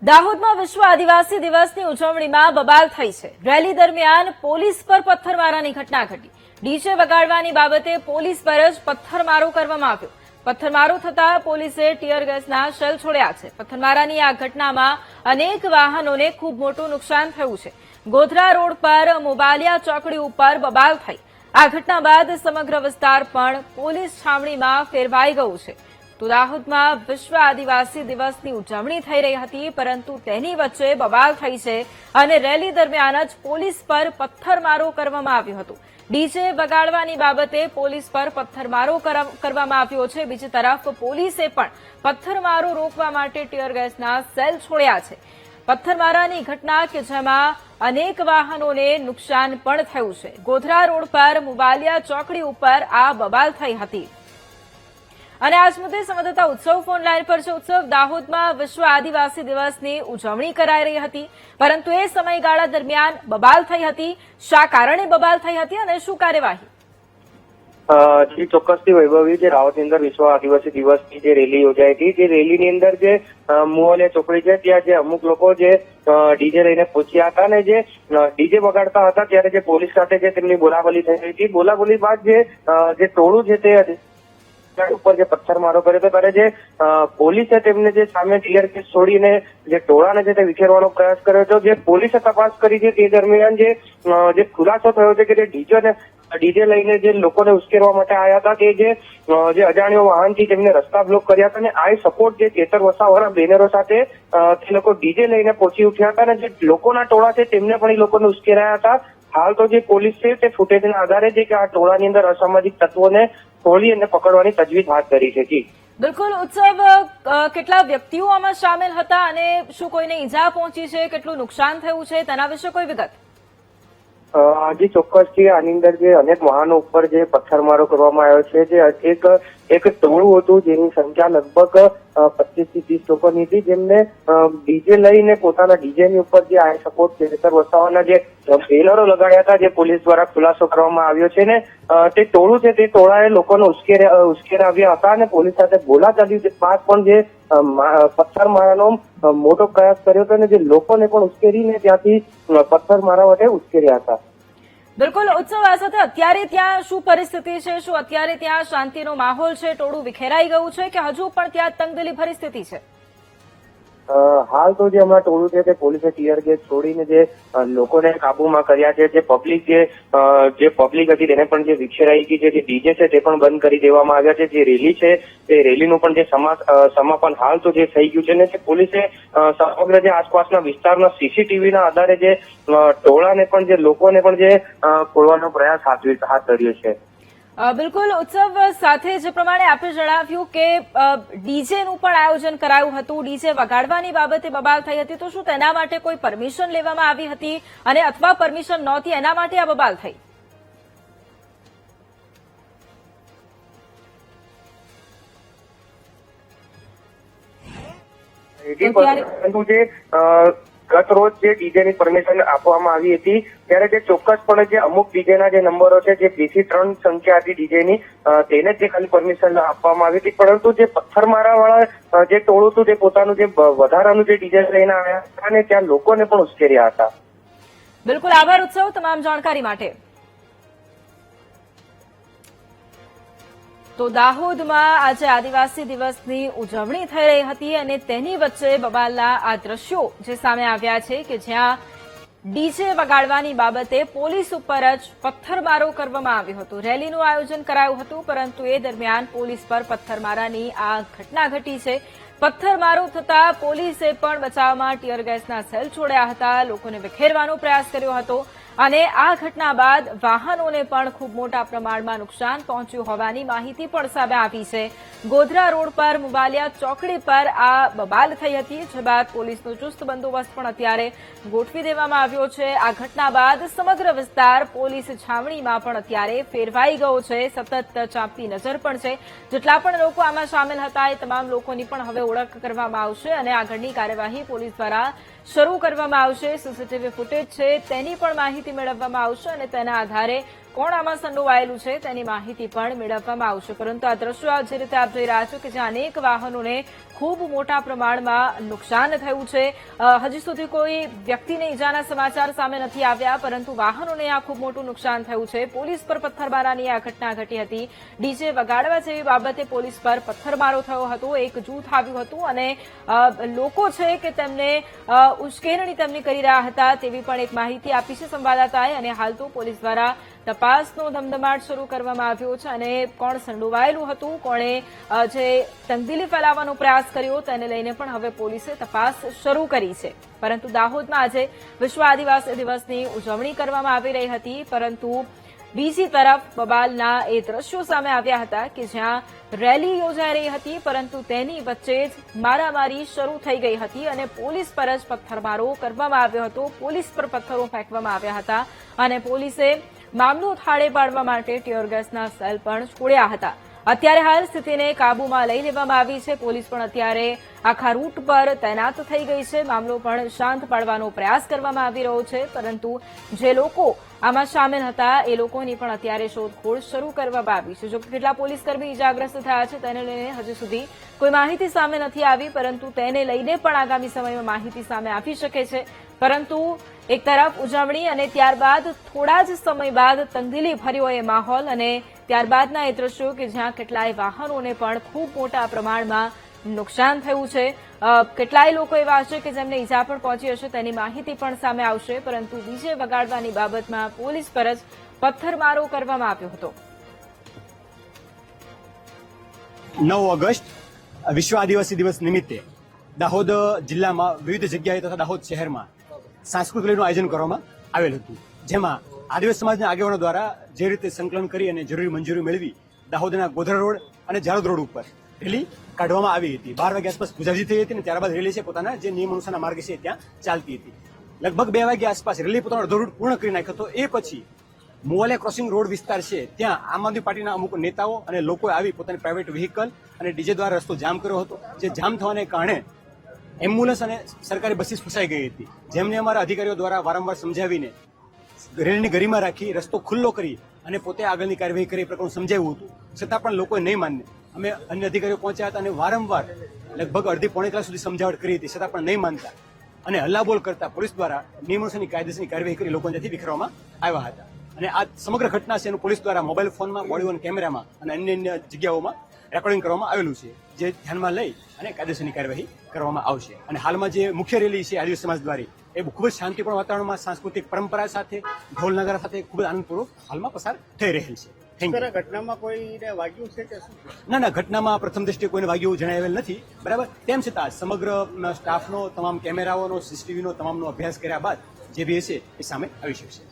દાહોદમાં વિશ્વ આદિવાસી દિવસની ઉજવણીમાં બબાલ થઈ છે। રેલી દરમિયાન પોલીસ પર પથ્થરમારાની ઘટના ઘટી। ડીજે વગાડવાની બાબતે પોલીસ પર જ પથ્થરમારો કરવામાં આવ્યો। પથ્થરમારો થતા પોલીસે ટીયર ગેસના શેલ છોડ્યા છે। પથ્થરમારાની આ ઘટનામાં અનેક વાહનોને ખૂબ મોટું નુકસાન થયું છે। ગોધરા રોડ પર મોબાલિયા ચોકડી ઉપર બબાલ થઈ। આ ઘટના બાદ સમગ્ર વિસ્તાર પણ પોલીસ છાવણીમાં ફેરવાઈ ગયું છે। તો દાહોદમાં વિશ્વ આદિવાસી દિવસની ઉજવણી થઈ રહી હતી, પરંતુ તેની વચ્ચે બબાલ થઈ છે અને રેલી દરમિયાન જ પોલીસ પર પથ્થરમારો કરવામાં આવ્યો હતો। ડીજે વગાડવાની બાબતે પોલીસ પર પથ્થરમારો કરવામાં આવ્યો છે। બીજી તરફ પોલીસે પણ પથ્થરમારો રોકવા માટે ટીયર ગેસના સેલ છોડ્યા છે। પથ્થરમારાની ઘટના કે જેમાં અનેક વાહનોને નુકસાન પણ થયું છે। ગોધરા રોડ પર મોબાલિયા ચોકડી ઉપર આ બબાલ થઈ હતી। અને આજ મુદ્દે સંવાદદાતા ઉત્સવ ફોન લાઈન પર છે। ઉત્સવ, દાહોદમાં વિશ્વ આદિવાસી દિવસની ઉજવણી કરાઈ રહી હતી, પરંતુ એ સમયગાળા દરમિયાન બબાલ થઈ હતી। શા કારણે બબાલ થઈ હતી અને શું કાર્યવાહી? જી ચોક્કસથી વૈભવી, જે દાહોદની અંદર વિશ્વ આદિવાસી દિવસની જે રેલી યોજાઈ હતી, જે રેલીની અંદર જે મોહલિયા ચોકડી છે ત્યાં જે અમુક લોકો જે ડીજે લઈને પહોંચ્યા હતા અને જે ડીજે વગાડતા હતા ત્યારે જે પોલીસ સાથે જે તેમની બોલાબોલી થઈ રહી હતી। બોલાબોલી બાદ જે ટોળું છે તે ઉપર જે પથ્થરમારો કર્યો હતો, ત્યારે જે પોલીસે તેમને જે સામે ટીયર ગેસ છોડીને જે ટોળાને છે તે વિખેરવાનો પ્રયાસ કર્યો હતો। જે પોલીસે તપાસ કરી છે તે દરમિયાન જે ખુલાસો થયો છે કે જે ડીજે લઈને જે લોકોને ઉશ્કેરવા માટે આવ્યા હતા, કે જે અજાણ્યો વાહનથી તેમને રસ્તા બ્લોક કર્યા હતા અને આઈ સપોર્ટ જે ચેતર વસાવાના બેનરો સાથે તે લોકો ડીજે લઈને પહોંચી ઉઠ્યા હતા અને જે લોકોના ટોળા છે તેમને પણ એ લોકોને ઉશ્કેરાયા હતા। હાલ તો જે પોલીસ છે તે ફૂટેજના આધારે છે કે આ ટોળાની અંદર અસામાજિક તત્વોને ખોલી અને પકડવાની તજવીજ હાથ ધરી છે। જી બિલકુલ ઉત્સવ, કેટલા વ્યક્તિઓ આમાં સામેલ હતા અને શું કોઈને ઈજા પહોંચી છે, કેટલું નુકસાન થયું છે, તેના વિશે કોઈ વિગત? જી ચોક્કસથી આની અંદર જે અનેક વાહનો ઉપર જે પથ્થરમારો કરવામાં આવ્યો છે, જે એક ટોળું હતું જેની સંખ્યા લગભગ 25 થી 30 લોકોની હતી, જેમને ડીજે લઈને પોતાના ડીજેની ઉપર જે આઈ સપોર્ટ ચેતર વસાવાના જે બેનરો લગાડ્યા હતા, જે પોલીસ દ્વારા ખુલાસો કરવામાં આવ્યો છે ને તે ટોળું છે તે ટોળાએ લોકોને ઉશ્કેરાવ્યા હતા અને પોલીસ સાથે બોલાચાલી બાદ પણ જે પથ્થરમારાનો મોટો પ્રયાસ કર્યો હતો અને જે લોકોને પણ ઉશ્કેરીને ત્યાંથી પથ્થરમારા માટે ઉશ્કેર્યા હતા। બિલકુલ ઉત્સવ, આ સાથે અત્યારે ત્યાં શું પરિસ્થિતિ છે? શું અત્યારે ત્યાં શાંતિનો માહોલ છે? ટોળું વિખેરાઈ ગયું છે કે હજુ પણ ત્યાં તંગદિલી પરિસ્થિતિ છે? હાલ તો જે હમણાં ટોળું છે તે પોલીસે ટીયર ગેસ છોડીને જે લોકોને કાબુમાં કર્યા છે। જે પબ્લિક હતી તેને પણ જે વિખેરાઈ ગઈ છે, જે ડીજે છે તે પણ બંધ કરી દેવામાં આવ્યા છે। જે રેલી છે તે રેલીનું પણ જે સમાપન હાલ તો જે થઈ ગયું છે ને, તે પોલીસે સમગ્ર જે આસપાસના વિસ્તારના સીસીટીવીના આધારે જે ટોળાને પણ જે લોકોને પણ જે ખોલવાનો પ્રયાસ હાથ ધર્યો છે। બિલકુલ ઉત્સવ, સાથે જે પ્રમાણે આપે જણાવ્યું કે ડીજેનું પણ આયોજન કરાયું હતું, ડીજે વગાડવાની બાબતે બબાલ થઈ હતી, તો શું તેના માટે કોઈ પરમિશન લેવામાં આવી હતી અને અથવા પરમિશન નહોતી એના માટે આ બબાલ થઈ? પરંતુ જે ગત રોજ જે ડીજેની પરમિશન આપવામાં આવી હતી ત્યારે જે ચોક્કસપણે જે અમુક ડીજેના જે નંબરો છે, જે 2 થી 3 સંખ્યા હતી ડીજેની, તેને જ ખાલી પરમિશન આપવામાં આવી હતી, પરંતુ જે પથ્થરમારા વાળા જે ટોળું હતું તે પોતાનું જે વધારાનું જે ડીજે લઈને આવ્યા હતા અને ત્યાં લોકોને પણ ઉશ્કેર્યા હતા। બિલકુલ આભાર ઉત્સવ તમામ જાણકારી માટે। તો દાહોદમાં આજે આદિવાસી દિવસની ઉજવણી થઈ રહી હતી અને તેની વચ્ચે બબાલના આ દ્રશ્યો જે સામે આવ્યા છે કે જ્યાં ડીજે વગાડવાની બાબતે પોલીસ ઉપર જ પથ્થરમારો કરવામાં આવ્યો હતો। રેલીનું આયોજન કરાયું હતું, પરંતુ એ દરમિયાન પોલીસ પર પથ્થરમારાની આ ઘટના ઘટી છે। પથ્થરમારો થતા પોલીસે પણ બચાવમાં ટીયર ગેસના સેલ છોડ્યા હતા, લોકોને વિખેરવાનો પ્રયાસ કર્યો હતો અને આ ઘટના બાદ વાહનોને પણ ખૂબ મોટા પ્રમાણમાં નુકસાન પહોંચ્યું હોવાની માહિતી પણ સામે આવી છે। ગોધરા રોડ પર મોબાલિયા ચોકડી પર આ બબાલ થઈ હતી, જે બાદ પોલીસનો ચુસ્ત બંદોબસ્ત પણ અત્યારે ગોઠવી દેવામાં આવ્યો છે। આ ઘટના બાદ સમગ્ર વિસ્તાર પોલીસ છાવણીમાં પણ અત્યારે ફેરવાઈ ગયો છે। સતત ચાંપતી નજર પણ છે। જેટલા પણ લોકો આમાં સામેલ હતા એ તમામ લોકોની પણ હવે ઓળખ કરવામાં આવશે અને આગળની કાર્યવાહી પોલીસ દ્વારા શરૂ કરવામાં આવશે। સીસીટીવી ફૂટેજ છે તેની પણ માહિતી મેળવવામાં આવશે અને તેના આધારે કોણ આમાં સંડોવાયેલું છે તેની માહિતી પણ મેળવવામાં આવશે. પરંતુ આ દ્રશ્યો જે રીતે આપ જોઈ રહ્યા છો કે જ્યાં અનેક વાહનોને ખૂબ મોટા પ્રમાણમાં નુકસાન થયું છે. હજી સુધી કોઈ વ્યક્તિને ઈજાના સમાચાર સામે નથી આવ્યા, પરંતુ વાહનોને આ ખૂબ મોટું નુકસાન થયું છે. પોલીસ પર પથ્થરમારાની આ ઘટના ઘટી હતી. ડીજે વગાડવા જેવી બાબતે પોલીસ પર પથ્થરમારો થયો હતો. એક જૂથ આવ્યું હતું અને લોકો છે કે તેમને ઉશ્કેરણી તેમની કરી રહ્યા હતા તેવી પણ એક માહિતી આપી છે સંવાદદાતાએ. અને હાલ તો પોલીસ દ્વારા તપાસનો ધમધમાટ શરૂ કરવામાં આવ્યો છે અને કોણ સંડોવાયેલું હતું, કોણે જે તંગદિલી ફેલાવવાનો પ્રયાસ કર્યો તેને લઈને પણ હવે પોલીસે તપાસ શરૂ કરી છે. પરંતુ દાહોદમાં આજે વિશ્વ આદિવાસી દિવસની ઉજવણી કરવામાં આવી રહી હતી, પરંતુ બીજી તરફ બબાલના એ દ્રશ્યો સામે આવ્યા હતા કે જ્યાં રેલી યોજાઈ રહી હતી, પરંતુ તેની વચ્ચે જ મારામારી શરૂ થઈ ગઈ હતી અને પોલીસ પર જ પથ્થરમારો કરવામાં આવ્યો હતો. પોલીસ પર પથ્થરો ફેંકવામાં આવ્યા હતા અને પોલીસે મામલો થાળે પાડવા માટે ટીયર ગેસના સેલ પણ છોડ્યા હતા. અત્યારે હાલ સ્થિતિને કાબૂમાં લઈ લેવામાં આવી છે. પોલીસ પણ અત્યારે આખા રૂટ પર તૈનાત થઈ ગઈ છે. મામલો પણ શાંત પાડવાનો પ્રયાસ કરવામાં આવી રહ્યો છે, પરંતુ જે લોકો આમાં સામેલ હતા એ લોકોની પણ અત્યારે શોધખોળ શરૂ કરવામાં આવી છે. જો કે કેટલા પોલીસકર્મી ઇજાગ્રસ્ત થયા છે તેને લઈને હજી સુધી કોઈ માહિતી સામે નથી આવી, પરંતુ તેને લઈને પણ આગામી સમયમાં માહિતી સામે આવી શકે છે. પરંતુ એક તરફ ઉજવણી અને ત્યારબાદ થોડા જ સમય બાદ તંગદિલી ભર્યો એ માહોલ અને ત્યારબાદના એ દ્રશ્યો કે જ્યાં કેટલાય વાહનોને પણ ખૂબ મોટા પ્રમાણમાં નુકસાન થયું છે. કેટલાય લોકો એવા હશે કે જેમને ઈજા પણ પહોંચી હશે તેની માહિતી પણ સામે આવશે, પરંતુ ડીજે વગાડવાની બાબતમાં પોલીસ પર જ પથ્થરમારો કરવામાં આવ્યો હતો. 9 ઓગસ્ટ વિશ્વ આદિવાસી દિવસ નિમિત્તે દાહોદ જિલ્લામાં વિવિધ જગ્યાએ તથા દાહોદ શહેરમાં સાંસ્કૃતિક રેલીનું આયોજન કરવામાં આવેલ હતું, જેમાં આદિવાસી સમાજના આગેવાનો દ્વારા જે રીતે સંકલન કરી અને જરૂરી મંજૂરી મેળવી દાહોદના ગોધરા રોડ અને જાલોદ રોડ ઉપર રેલી કાઢવામાં આવી હતી. 12 વાગ્યા આસપાસ પૂજાજી થઈ હતી અને ત્યારબાદ રેલી છે પોતાના જે નિયમ અનુસારના માર્ગે છે ત્યાં ચાલતી હતી. લગભગ 2 વાગ્યા આસપાસ રેલી પોતાનો અડધો રૂટ પૂર્ણ કરી નાખ્યો હતો. એ પછી મોવાલિયા ક્રોસિંગ રોડ વિસ્તાર છે ત્યાં આમ આદમી પાર્ટીના અમુક નેતાઓ અને લોકોએ આવી પોતાની પ્રાઇવેટ વ્હીકલ અને ડીજે દ્વારા રસ્તો જામ કર્યો હતો. જે જામ થવાને કારણે એમ્બ્યુલન્સ અને સરકારી બસીસ ફસાઈ ગઈ હતી, જેમને અમારા અધિકારીઓ દ્વારા વારંવાર સમજાવીને રેલીની ગરિમા રાખી રસ્તો ખુલ્લો કરી અને પોતે આગળની કાર્યવાહી કરી પ્રકરણ સમજાવ્યું હતું. છતાં પણ લોકોએ નહીં માનને અમે અન્ય અધિકારીઓ પહોંચ્યા હતા અને વારંવાર લગભગ અડધી પોણી કલાક સુધી સમજાવટ કરી હતી, છતાં પણ નહીં માનતા અને હલ્લાબોલ કરતા પોલીસ દ્વારા નિયમોસરની કાયદેસરની કાર્યવાહી કરી લોકોને ત્યાંથી વિખેરવામાં આવ્યા હતા. અને આ સમગ્ર ઘટના છે એનું પોલીસ દ્વારા મોબાઈલ ફોનમાં, બોડી વન કેમેરામાં અને અન્ય જગ્યાઓમાં રેકોર્ડિંગ કરવામાં આવેલું છે, જે ધ્યાનમાં લઈ અને કાયદેસરની કાર્યવાહી કરવામાં આવશે. અને હાલમાં જે મુખ્ય રેલી છે આદિવાસી સમાજ દ્વારા એ ખૂબ જ શાંતિપૂર્ણ વાતાવરણમાં સાંસ્કૃતિક પરંપરા સાથે ઢોલ નગારા સાથે ખૂબ જ આનંદપૂર્વક હાલમાં પસાર થઈ રહેલ છે. Thank you. ઘટનામાં કોઈને વાગ્યું છે કે શું? ના, ઘટનામાં પ્રથમ દ્રષ્ટિએ કોઈને વાગ્યું જણાવેલ નથી, બરાબર. તેમ છતાં સમગ્ર સ્ટાફનો, તમામ કેમેરાઓનો, સીસીટીવીનો તમામનો અભ્યાસ કર્યા બાદ જે બી હશે એ સામે આવી શકશે.